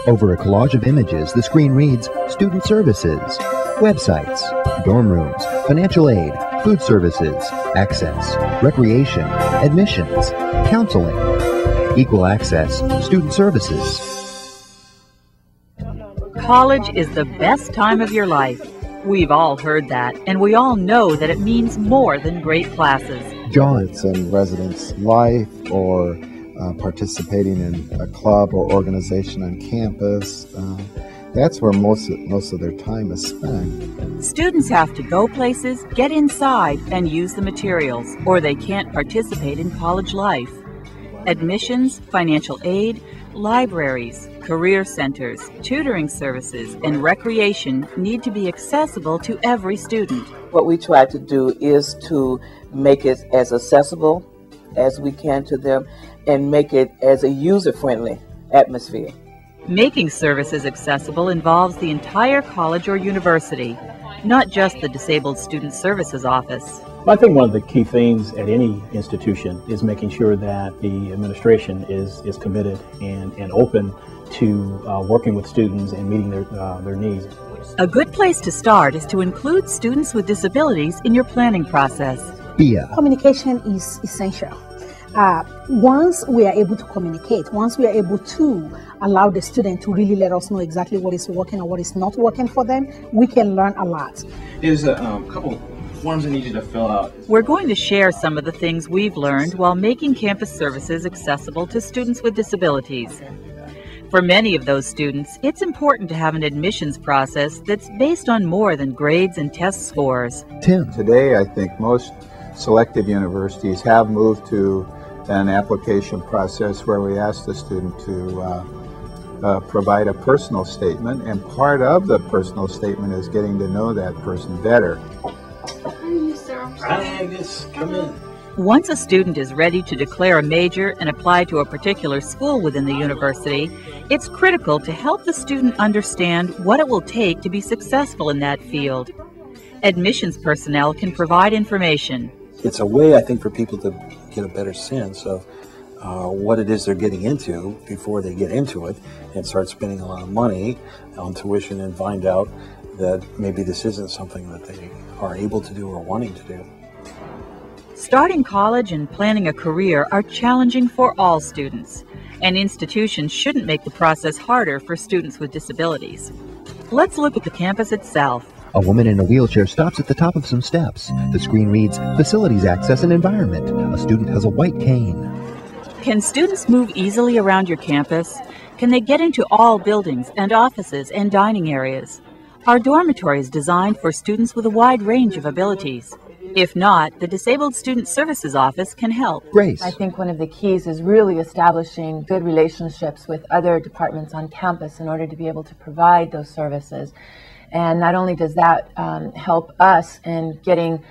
Over a collage of images, the screen reads Student Services, Websites, Dorm Rooms, Financial Aid, Food Services, Access, Recreation, Admissions, Counseling, Equal Access, Student Services. College is the best time of your life. We've all heard that, and we all know that it means more than great classes. John, it's in residence life or participating in a club or organization on campus. That's where most of their time is spent. Students have to go places, get inside, and use the materials, or they can't participate in college life. Admissions, financial aid, libraries, career centers, tutoring services, and recreation need to be accessible to every student. What we try to do is to make it as accessible as we can to them and make it as a user-friendly atmosphere. Making services accessible involves the entire college or university, not just the Disabled Student Services Office. I think one of the key things at any institution is making sure that the administration is committed and open to working with students and meeting their needs. A good place to start is to include students with disabilities in your planning process. Communication is essential. Once we are able to communicate, once we are able to allow the student to really let us know exactly what is working or what is not working for them, we can learn a lot. There's a couple forms I need you to fill out. We're going to share some of the things we've learned while making campus services accessible to students with disabilities. For many of those students, it's important to have an admissions process that's based on more than grades and test scores. Tim. Today, I think most selective universities have moved to an application process where we ask the student to provide a personal statement, and part of the personal statement is getting to know that person better. Hi, Agnes, come in. Once a student is ready to declare a major and apply to a particular school within the university, it's critical to help the student understand what it will take to be successful in that field. Admissions personnel can provide information. It's a way, I think, for people to get a better sense of what it is they're getting into before they get into it and start spending a lot of money on tuition and find out that maybe this isn't something that they are able to do or wanting to do. Starting college and planning a career are challenging for all students, and institutions shouldn't make the process harder for students with disabilities. Let's look at the campus itself. A woman in a wheelchair stops at the top of some steps. The screen reads Facilities Access and Environment. A student has a white cane. Can students move easily around your campus? Can they get into all buildings and offices and dining areas? Are dormitories designed for students with a wide range of abilities? If not, the Disabled Student Services Office can help. Grace. I think one of the keys is really establishing good relationships with other departments on campus in order to be able to provide those services. And not only does that help us in getting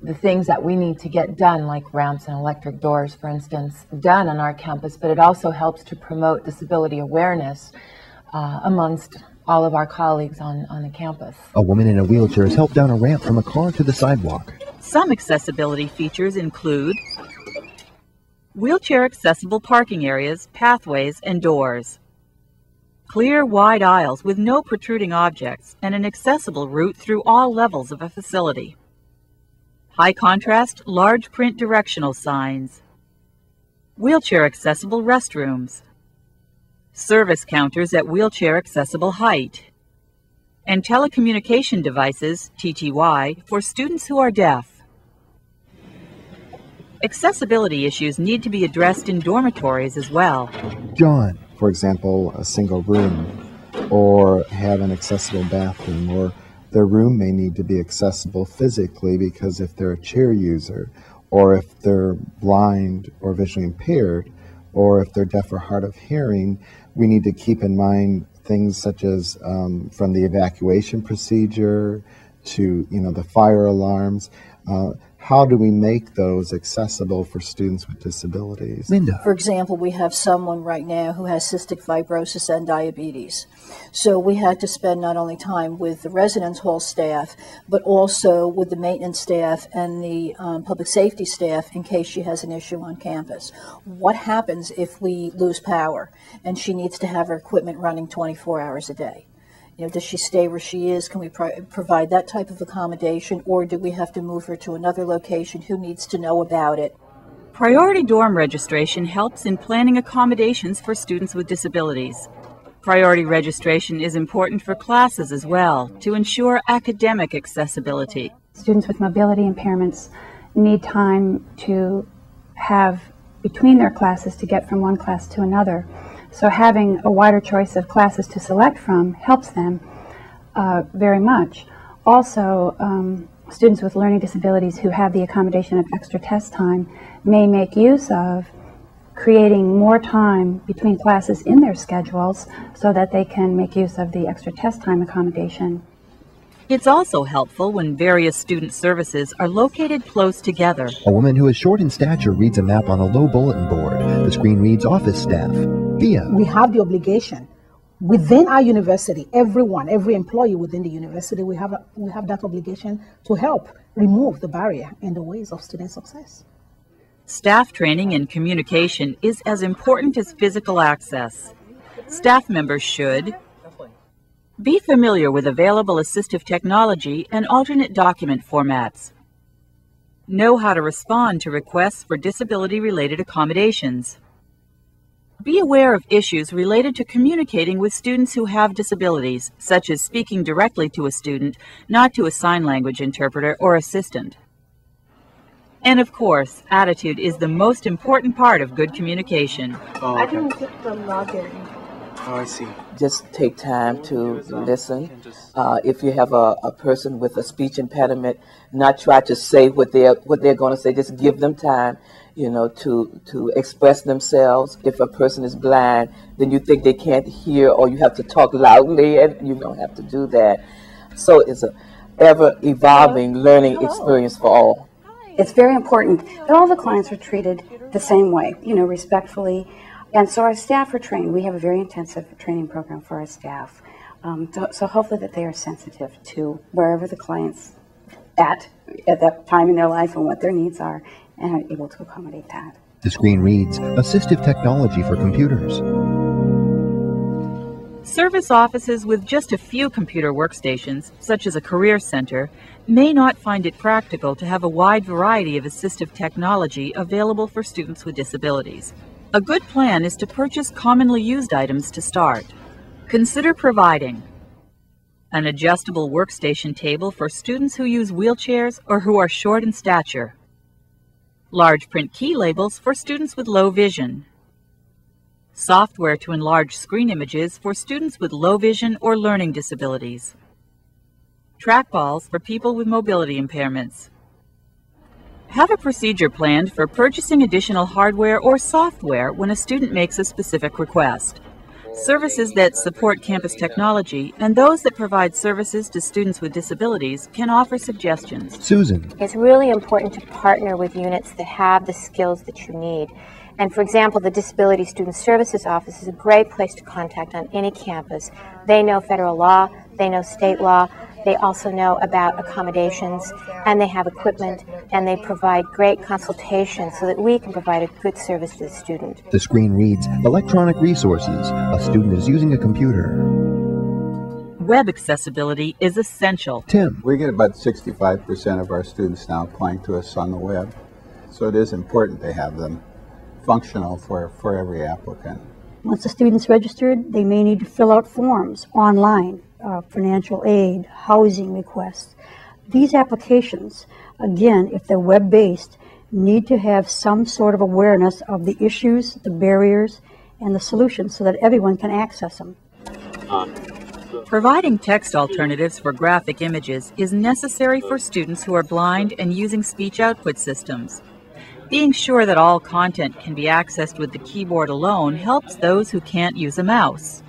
the things that we need to get done, like ramps and electric doors, for instance, done on our campus, but it also helps to promote disability awareness amongst all of our colleagues on the campus. A woman in a wheelchair is helped down a ramp from a car to the sidewalk. Some accessibility features include wheelchair accessible parking areas, pathways, and doors. Clear, wide aisles with no protruding objects and an accessible route through all levels of a facility. High contrast, large print directional signs. Wheelchair accessible restrooms. Service counters at wheelchair accessible height. And telecommunication devices, TTY, for students who are deaf. Accessibility issues need to be addressed in dormitories as well. John. For example, a single room, or have an accessible bathroom, or their room may need to be accessible physically because if they're a chair user, or if they're blind or visually impaired, or if they're deaf or hard of hearing, we need to keep in mind things such as from the evacuation procedure to the fire alarms, how do we make those accessible for students with disabilities? Linda. For example, we have someone right now who has cystic fibrosis and diabetes. So we had to spend not only time with the residence hall staff, but also with the maintenance staff and the public safety staff in case she has an issue on campus. What happens if we lose power and she needs to have her equipment running 24 hours a day? You know, does she stay where she is? Can we provide that type of accommodation, or do we have to move her to another location? Who needs to know about it? Priority dorm registration helps in planning accommodations for students with disabilities. Priority registration is important for classes as well to ensure academic accessibility. Students with mobility impairments need time to have between their classes to get from one class to another. So having a wider choice of classes to select from helps them very much. Also, students with learning disabilities who have the accommodation of extra test time may make use of creating more time between classes in their schedules so that they can make use of the extra test time accommodation. It's also helpful when various student services are located close together. A woman who is short in stature reads a map on a low bulletin board. The screen reads office staff. Via. We have the obligation within our university, every employee within the university, we have that obligation to help remove the barrier in the ways of student success. Staff training and communication is as important as physical access. Staff members should be familiar with available assistive technology and alternate document formats. Know how to respond to requests for disability-related accommodations. Be aware of issues related to communicating with students who have disabilities, such as speaking directly to a student, not to a sign language interpreter or assistant. And of course, attitude is the most important part of good communication. Oh, okay. I didn't get the login. Oh, I see. Just take time to listen. If you have a person with a speech impediment, not try to say what they're going to say. Just give them time, you know, to express themselves. If a person is blind, then you think they can't hear, or you have to talk loudly, and you don't have to do that. So it's a ever-evolving learning experience for all. It's very important that all the clients are treated the same way, you know, respectfully. And so our staff are trained. We have a very intensive training program for our staff. So hopefully that they are sensitive to wherever the client's at that time in their life and what their needs are, and are able to accommodate that. The screen reads Assistive Technology for Computers. Service offices with just a few computer workstations, such as a career center, may not find it practical to have a wide variety of assistive technology available for students with disabilities. A good plan is to purchase commonly used items to start. Consider providing an adjustable workstation table for students who use wheelchairs or who are short in stature, large print key labels for students with low vision, software to enlarge screen images for students with low vision or learning disabilities, trackballs for people with mobility impairments. Have a procedure planned for purchasing additional hardware or software when a student makes a specific request. Services that support campus technology and those that provide services to students with disabilities can offer suggestions. Susan. It's really important to partner with units that have the skills that you need. And for example, the Disability Student Services Office is a great place to contact on any campus. They know federal law, they know state law, they also know about accommodations, and they have equipment, and they provide great consultation so that we can provide a good service to the student. The screen reads Electronic Resources. A student is using a computer. Web accessibility is essential. Tim. We get about 65% of our students now applying to us on the web, so it is important to have them functional for every applicant. Once the student's registered, they may need to fill out forms online, financial aid, housing requests. These applications, again, if they're web-based, need to have some sort of awareness of the issues, the barriers, and the solutions so that everyone can access them. Providing text alternatives for graphic images is necessary for students who are blind and using speech output systems. Being sure that all content can be accessed with the keyboard alone helps those who can't use a mouse.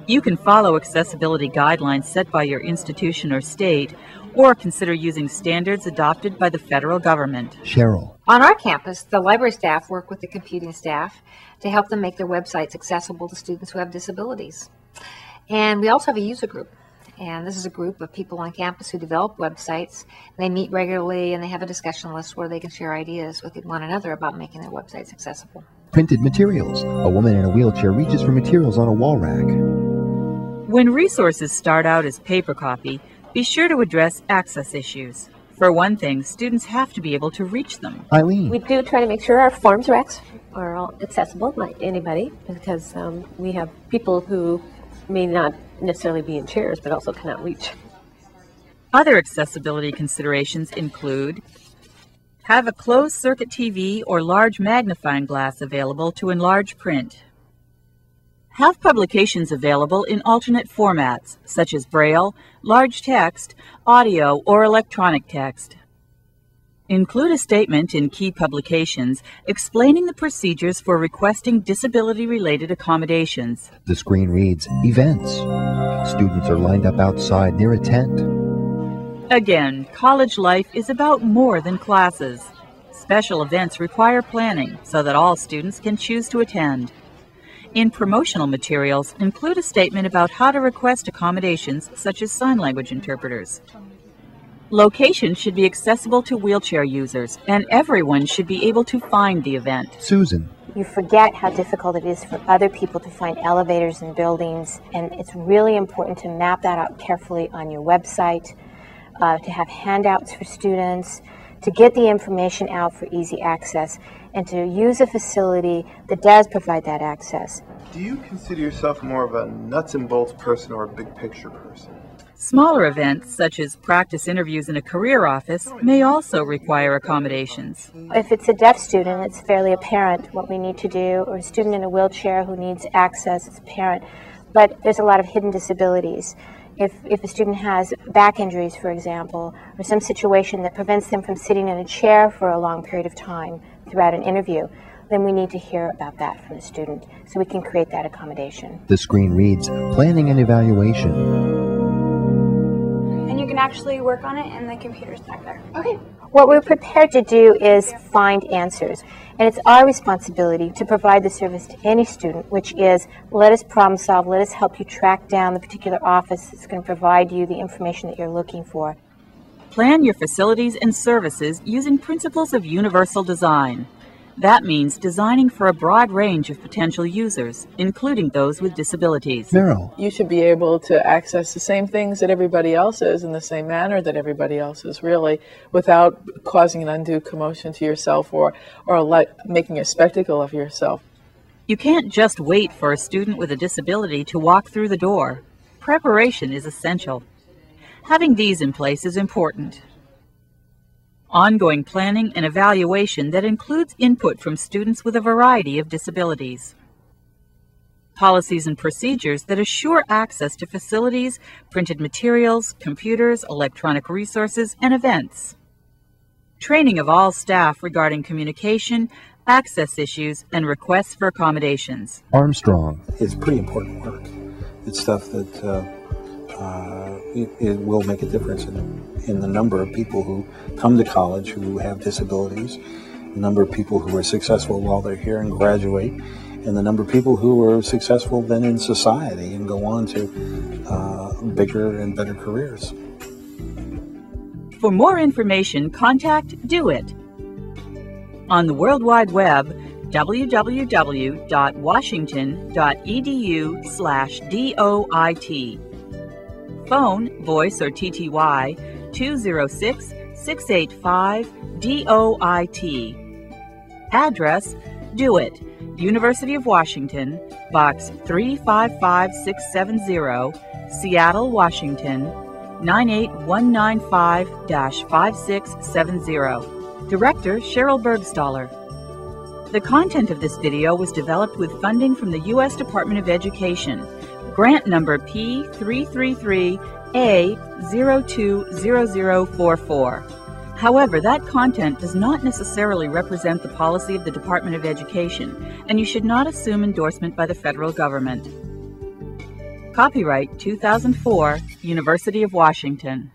You can follow accessibility guidelines set by your institution or state, or consider using standards adopted by the federal government. Cheryl. On our campus, the library staff work with the computing staff to help them make their websites accessible to students who have disabilities. And we also have a user group. And this is a group of people on campus who develop websites. They meet regularly and they have a discussion list where they can share ideas with one another about making their websites accessible. Printed materials. A woman in a wheelchair reaches for materials on a wall rack. When resources start out as paper copy, be sure to address access issues. For one thing, students have to be able to reach them. Eileen. We do try to make sure our forms are all accessible, like anybody, because we have people who may not necessarily be in chairs, but also cannot reach. Other accessibility considerations include: have a closed-circuit TV or large magnifying glass available to enlarge print. Have publications available in alternate formats, such as Braille, large text, audio, or electronic text. Include a statement in key publications explaining the procedures for requesting disability-related accommodations. The screen reads, events. Students are lined up outside near a tent. Again, college life is about more than classes. Special events require planning so that all students can choose to attend. In promotional materials, include a statement about how to request accommodations such as sign language interpreters. Location should be accessible to wheelchair users, and everyone should be able to find the event. Susan. You forget how difficult it is for other people to find elevators in buildings, and it's really important to map that out carefully on your website, to have handouts for students, to get the information out for easy access, and to use a facility that does provide that access. Do you consider yourself more of a nuts and bolts person or a big picture person? Smaller events, such as practice interviews in a career office, may also require accommodations. If it's a deaf student, it's fairly apparent what we need to do, or a student in a wheelchair who needs access, it's apparent. But there's a lot of hidden disabilities. If a student has back injuries, for example, or some situation that prevents them from sitting in a chair for a long period of time throughout an interview, then we need to hear about that from the student so we can create that accommodation. The screen reads, planning and evaluation. And you can actually work on it in the computers back there. Okay. What we're prepared to do is find answers. And it's our responsibility to provide the service to any student, which is let us problem solve, let us help you track down the particular office that's going to provide you the information that you're looking for. Plan your facilities and services using principles of universal design. That means designing for a broad range of potential users, including those with disabilities. Meryl. You should be able to access the same things that everybody else is in the same manner that everybody else is, really, without causing an undue commotion to yourself or making a spectacle of yourself. You can't just wait for a student with a disability to walk through the door. Preparation is essential. Having these in place is important. Ongoing planning and evaluation that includes input from students with a variety of disabilities. Policies and procedures that assure access to facilities, printed materials, computers, electronic resources, and events. Training of all staff regarding communication, access issues, and requests for accommodations. Armstrong. It's pretty important work. It's stuff that it will make a difference in the number of people who come to college who have disabilities, the number of people who are successful while they're here and graduate, and the number of people who are successful then in society and go on to bigger and better careers. For more information, contact Do It. On the World Wide Web, www.washington.edu/DOIT. Phone, voice or TTY, 206-685-DOIT. Address, Do It, University of Washington, Box 355670, Seattle, Washington, 98195-5670. Director, Cheryl Bergstaller. The content of this video was developed with funding from the U.S. Department of Education. Grant number P333A020044. However, that content does not necessarily represent the policy of the Department of Education, and you should not assume endorsement by the federal government. Copyright 2004, University of Washington.